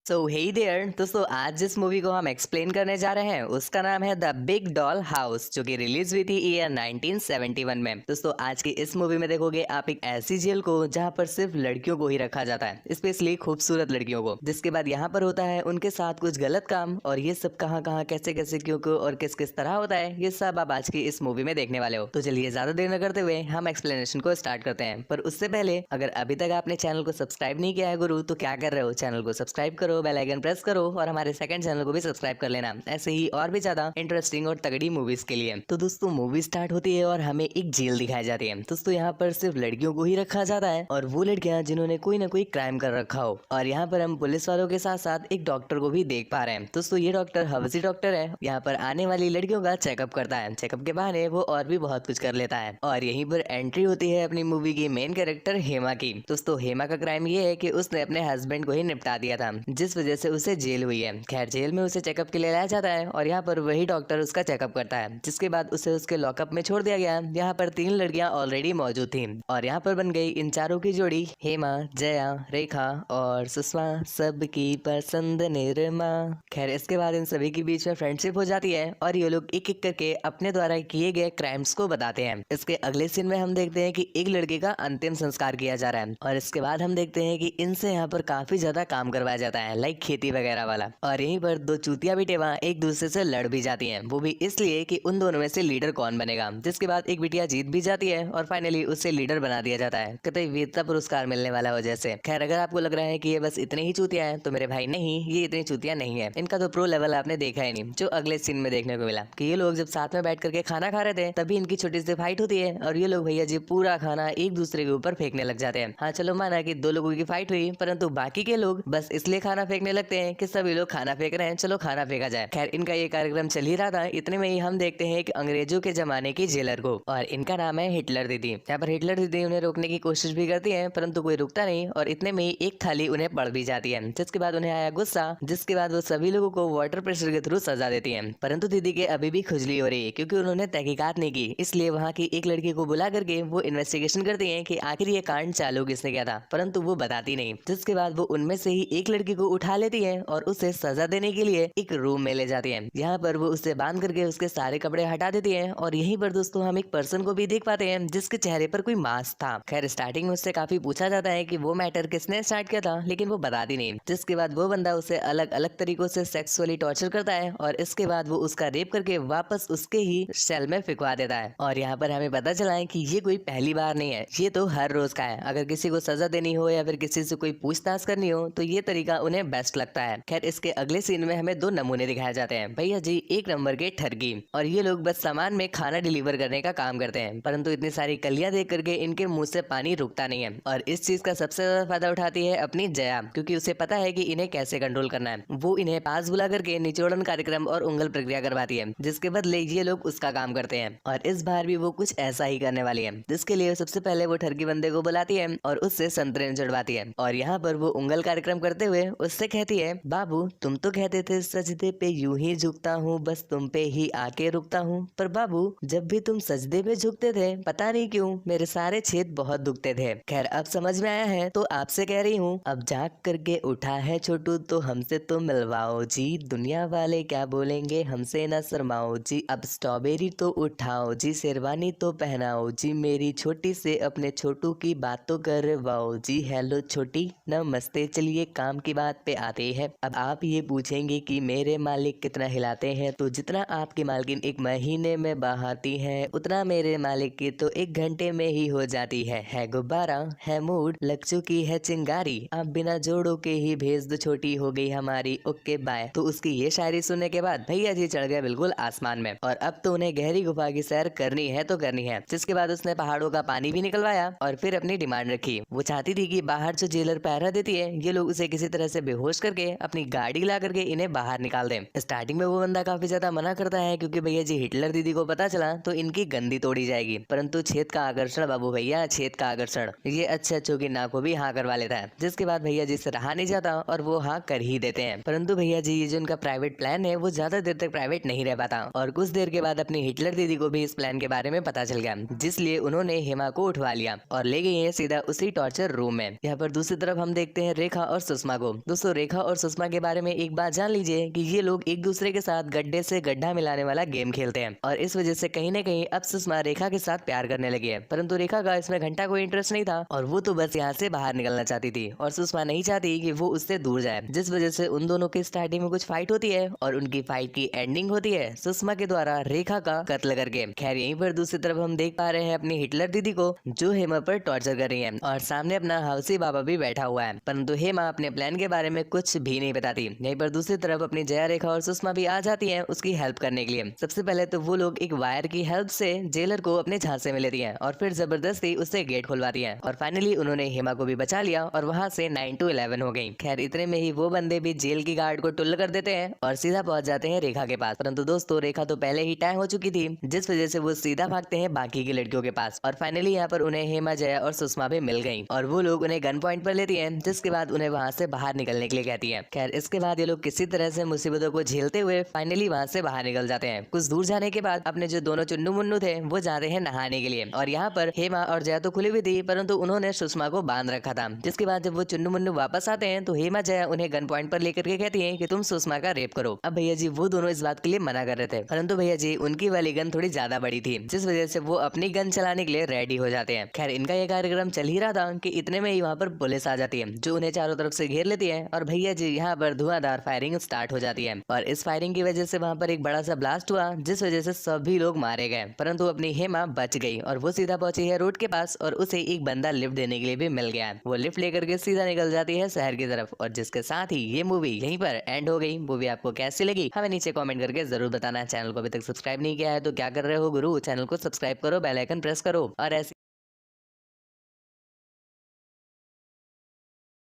सो हे there दोस्तों, आज जिस मूवी को हम एक्सप्लेन करने जा रहे हैं उसका नाम है द बिग डॉल हाउस, जो कि रिलीज हुई थी ईयर 1971 में। दोस्तों, आज की इस मूवी में देखोगे आप एक ऐसी जेल को जहां पर सिर्फ लड़कियों को ही रखा जाता है, स्पेशली खूबसूरत लड़कियों को। जिसके बाद यहाँ पर होता है उनके साथ कुछ गलत काम, और ये सब कहाँ कहाँ कैसे कैसे क्यों क्यों और किस किस तरह होता है, ये सब आप आज की इस मूवी में देखने वाले हो। तो चलिए ज्यादा देर न करते हुए हम एक्सप्लेनेशन को स्टार्ट करते हैं। पर उससे पहले अगर अभी तक आपने चैनल को सब्सक्राइब नहीं किया है गुरु, तो क्या कर रहे हो, चैनल को सब्सक्राइब करो, बेल आइकन प्रेस करो और हमारे सेकंड चैनल को भी सब्सक्राइब कर लेना, ऐसे ही और भी ज्यादा इंटरेस्टिंग और तगड़ी मूवीज के लिए। तो दोस्तों, मूवी स्टार्ट होती है और हमें एक जेल दिखाई जाती है। दोस्तों, यहाँ पर सिर्फ लड़कियों को ही रखा जाता है, और वो लड़कियां जिन्होंने कोई ना कोई क्राइम कर रखा हो। और यहाँ पर हम पुलिस वालों के साथ साथ एक डॉक्टर को भी देख पा रहे हैं। दोस्तों, ये डॉक्टर हवसी डॉक्टर है, यहाँ पर आने वाली लड़कियों का चेकअप करता है। चेकअप के बहाने वो और भी बहुत कुछ कर लेता है। और यहीं पर एंट्री होती है अपनी मूवी की मेन कैरेक्टर हेमा की। दोस्तों, हेमा का क्राइम ये है कि उसने अपने हस्बैंड को ही निपटा दिया था, जिस वजह से उसे जेल हुई है। खैर, जेल में उसे चेकअप के लिए लाया जाता है और यहाँ पर वही डॉक्टर उसका चेकअप करता है, जिसके बाद उसे उसके लॉकअप में छोड़ दिया गया। यहाँ पर 3 लड़कियां ऑलरेडी मौजूद थी और यहाँ पर बन गई इन चारों की जोड़ी हेमा, जया, रेखा और सुषमा, सबकी पसंद निरमा। खैर, इसके बाद इन सभी के बीच में फ्रेंडशिप हो जाती है और ये लोग एक एक करके अपने द्वारा किए गए क्राइम्स को बताते हैं। इसके अगले सीन में हम देखते हैं कि एक लड़के का अंतिम संस्कार किया जा रहा है, और इसके बाद हम देखते हैं कि इनसे यहाँ पर काफी ज्यादा काम करवाया जाता है, लाइक खेती वगैरह वाला। और यहीं पर 2 चूतिया बिटिया एक दूसरे से लड़ भी जाती हैं, वो भी इसलिए कि उन दोनों में से लीडर कौन बनेगा। जिसके बाद एक बिटिया जीत भी जाती है और फाइनली उससे लीडर बना दिया जाता है, कतई वीरता पुरस्कार मिलने वाला हो जैसे। खैर, अगर आपको लग रहा है कि ये बस इतने ही चूतिया है, तो मेरे भाई नहीं, ये इतनी चूतिया नहीं है। इनका तो प्रो लेवल आपने देखा ही नहीं, जो अगले सीन में देखने को मिला कि ये लोग जब साथ में बैठ करके खाना खा रहे थे, तभी इनकी छोटी सी फाइट होती है और ये लोग भैया जी पूरा खाना एक दूसरे के ऊपर फेंकने लग जाते हैं। हाँ, चलो माना कि 2 लोगों की फाइट हुई, परंतु बाकी के लोग बस इसलिए खाना फेंकने लगते हैं कि सभी लोग खाना फेंक रहे हैं, चलो खाना फेंका जाए। खैर, इनका ये कार्यक्रम चल ही रहा था, इतने में ही हम देखते हैं कि अंग्रेजों के जमाने की जेलर को, और इनका नाम है हिटलर दीदी। यहाँ पर हिटलर दीदी उन्हें रोकने की कोशिश भी करती है, परंतु कोई रुकता नहीं, और इतने में ही एक थाली उन्हें पड़ भी जाती है। जिसके बाद उन्हें आया गुस्सा, जिसके बाद वो सभी लोगों को वाटर प्रेशर के थ्रू सजा देती है। परंतु दीदी के अभी भी खुजली हो रही है, क्योंकि उन्होंने तहकीकात नहीं की। इसलिए वहाँ की एक लड़की को बुला करके वो इन्वेस्टिगेशन करती है कि आखिर ये कांड चालू किसने किया था, परंतु वो बताती नहीं। जिसके बाद वो उनमें से ही एक लड़की को उठा लेती है और उसे सजा देने के लिए एक रूम में ले जाती है। यहाँ पर वो उसे बांध करके उसके सारे कपड़े हटा देती है, और यहीं पर दोस्तों हम एक पर्सन को भी देख पाते हैं जिसके चेहरे पर कोई मास्क था। खैर, स्टार्टिंग में उससे काफी पूछा जाता है कि वो मैटर किसने स्टार्ट किया था, लेकिन वो बताती नहीं। जिसके बाद वो बंदा उसे अलग अलग तरीकों से सेक्सुअली टॉर्चर करता है, और इसके बाद वो उसका रेप करके वापस उसके ही सेल में फिकवा देता है। और यहाँ पर हमें पता चला है कि ये कोई पहली बार नहीं है, ये तो हर रोज का है। अगर किसी को सजा देनी हो या फिर किसी से कोई पूछताछ करनी हो, तो ये तरीका उन्हें बेस्ट लगता है। खैर, इसके अगले सीन में हमें 2 नमूने दिखाए जाते हैं, भैया जी 1 नंबर के ठगी, और ये लोग बस सामान में खाना डिलीवर करने का काम करते हैं। परंतु इतनी सारी कलियां देख करके इनके मुंह से पानी रुकता नहीं है, और इस चीज का सबसे ज्यादा फायदा उठाती है अपनी जया, क्योंकि उसे पता है कि इन्हें कैसे कंट्रोल करना है। वो इन्हें पास बुला करके निचोड़न कार्यक्रम और उंगल प्रक्रिया करवाती है, जिसके बदले ये लोग उसका काम करते हैं। और इस बार भी वो कुछ ऐसा ही करने वाली है, जिसके लिए सबसे पहले वो ठगी बंदे को बुलाती है और उससे संतरे चढ़वाती है। और यहाँ पर वो उंगल कार्यक्रम करते हुए उससे कहती है, बाबू तुम तो कहते थे सजदे पे यूं ही झुकता हूँ, बस तुम पे ही आके रुकता हूँ, पर बाबू जब भी तुम सजदे पे झुकते थे, पता नहीं क्यों मेरे सारे छेद बहुत दुखते थे। खैर, अब समझ में आया है तो आपसे कह रही हूँ, अब जाग करके उठा है छोटू, तो हमसे तो मिलवाओ जी, दुनिया वाले क्या बोलेंगे हमसे न शर्माओ जी, अब स्ट्रॉबेरी तो उठाओ जी, शेरवानी तो पहनाओ जी, मेरी छोटी से अपने छोटू की बात तो करवाओ जी, हेलो छोटी नमस्ते, चलिए काम की बात पे आते हैं। अब आप ये पूछेंगे कि मेरे मालिक कितना हिलाते हैं, तो जितना आपकी मालकिन 1 महीने में बहाती है, उतना मेरे मालिक की तो 1 घंटे में ही हो जाती है गुब्बारा, है मूड, लग चुकी है चिंगारी, आप बिना जोड़ों के ही भेज दो, छोटी हो गई हमारी, ओके बाय। तो उसकी ये शायरी सुनने के बाद भैया जी चढ़ गए बिल्कुल आसमान में, और अब तो उन्हें गहरी गुफा की सैर करनी है तो करनी है। जिसके बाद उसने पहाड़ों का पानी भी निकलवाया और फिर अपनी डिमांड रखी। वो चाहती थी कि बाहर जो जेलर पहरा देती है, ये लोग उसे किसी तरह से बेहोश करके अपनी गाड़ी ला करके इन्हें बाहर निकाल दें। स्टार्टिंग में वो बंदा काफी ज्यादा मना करता है, क्योंकि भैया जी हिटलर दीदी को पता चला तो इनकी गंदी तोड़ी जाएगी। परंतु छेद का आकर्षण बाबू भैया, छेद का आकर्षण, ये अच्छे अच्छों की नाक को भी हाँ करवा लेता है। जिसके बाद भैया जी से रहा नहीं जाता और वो हाँ कर ही देते हैं। परंतु भैया जी ये जो उनका प्राइवेट प्लान है, वो ज्यादा देर तक प्राइवेट नहीं रह पाता, और कुछ देर के बाद अपनी हिटलर दीदी को भी इस प्लान के बारे में पता चल गया, जिसलिए उन्होंने हेमा को उठवा लिया और ले गई है सीधा उसी टॉर्चर रूम में। यहाँ पर दूसरी तरफ हम देखते हैं रेखा और सुषमा को। दोस्तों रेखा और सुषमा के बारे में एक बात जान लीजिए कि ये लोग एक दूसरे के साथ गड्ढे से गड्ढा मिलाने वाला गेम खेलते हैं और इस वजह से कहीं न कहीं अब सुषमा रेखा के साथ प्यार करने लगी है, परंतु रेखा का इसमें घंटा कोई इंटरेस्ट नहीं था और वो तो बस यहाँ से बाहर निकलना चाहती थी और सुषमा नहीं चाहती कि वो उससे दूर जाए, जिस वजह से उन दोनों की स्टार्टिंग में कुछ फाइट होती है और उनकी फाइट की एंडिंग होती है सुषमा के द्वारा रेखा का कत्ल करके। खैर यहीं पर दूसरी तरफ हम देख पा रहे हैं अपनी हिटलर दीदी को जो हेमा पर टॉर्चर कर रही है और सामने अपना हौसी बाबा भी बैठा हुआ है, परंतु हेमा अपने प्लान के बारे में कुछ भी नहीं बताती। यहीं पर दूसरी तरफ अपनी जया रेखा और सुषमा भी आ जाती हैं उसकी हेल्प करने के लिए। सबसे पहले तो वो लोग एक वायर की हेल्प से जेलर को अपने झांसे में लेती हैं और फिर जबरदस्ती उससे गेट खुलवाती हैं और फाइनली उन्होंने हेमा को भी बचा लिया और वहां से 9 to 11 हो गई। खैर इतने में ही वो बंदे भी जेल की गार्ड को टुल्ल कर देते हैं और सीधा पहुंच जाते हैं रेखा के पास, परंतु दोस्तों रेखा तो पहले ही टाइम हो चुकी थी जिस वजह से वो सीधा भागते हैं बाकी की लड़कियों के पास और फाइनली यहाँ पर उन्हें हेमा, जया और सुषमा भी मिल गई और वो लोग उन्हें गन पॉइंट पर लेती हैं, जिसके बाद उन्हें वहां से बाहर निकलने के लिए कहती है। खैर इसके बाद ये लोग किसी तरह से मुसीबतों को झेलते हुए फाइनली वहां से बाहर निकल जाते हैं। कुछ दूर जाने के बाद अपने जो दोनों चुन्नू मुन्नू थे वो जाते हैं नहाने के लिए और यहाँ पर हेमा और जया तो खुली हुई थी परंतु उन्होंने सुषमा को बांध रखा था, जिसके बाद जब वो चुन्नू मुन्नू वापस आते हैं तो हेमा जया उन्हें गन पॉइंट पर लेकर के कहती है कि तुम सुषमा का रेप करो। अब भैया जी वो दोनों इस बात के लिए मना कर रहे थे, परंतु भैया जी उनकी वाली गन थोड़ी ज्यादा बड़ी थी जिस वजह से वो अपनी गन चलाने के लिए रेडी हो जाते हैं। खैर इनका ये कार्यक्रम चल ही रहा था कि इतने में ही वहाँ पर पुलिस आ जाती है जो उन्हें चारों तरफ से घेर लेती है और भैया जी यहाँ पर धुआंधार फायरिंग स्टार्ट हो जाती है और इस फायरिंग की वजह से वहाँ पर एक बड़ा सा ब्लास्ट हुआ जिस वजह से सभी लोग मारे गए, परंतु अपनी हेमा बच गई और वो सीधा पहुंची है रोड के पास और उसे एक बंदा लिफ्ट देने के लिए भी मिल गया। वो लिफ्ट लेकर के सीधा निकल जाती है शहर की तरफ और जिसके साथ ही ये मूवी यहीं पर एंड हो गई। मूवी आपको कैसी लगी हमें नीचे कमेंट करके जरूर बताना। चैनल को अभी तक सब्सक्राइब नहीं किया है तो क्या कर रहे हो गुरु, चैनल को सब्सक्राइब करो, बेल आइकन प्रेस करो और ऐसे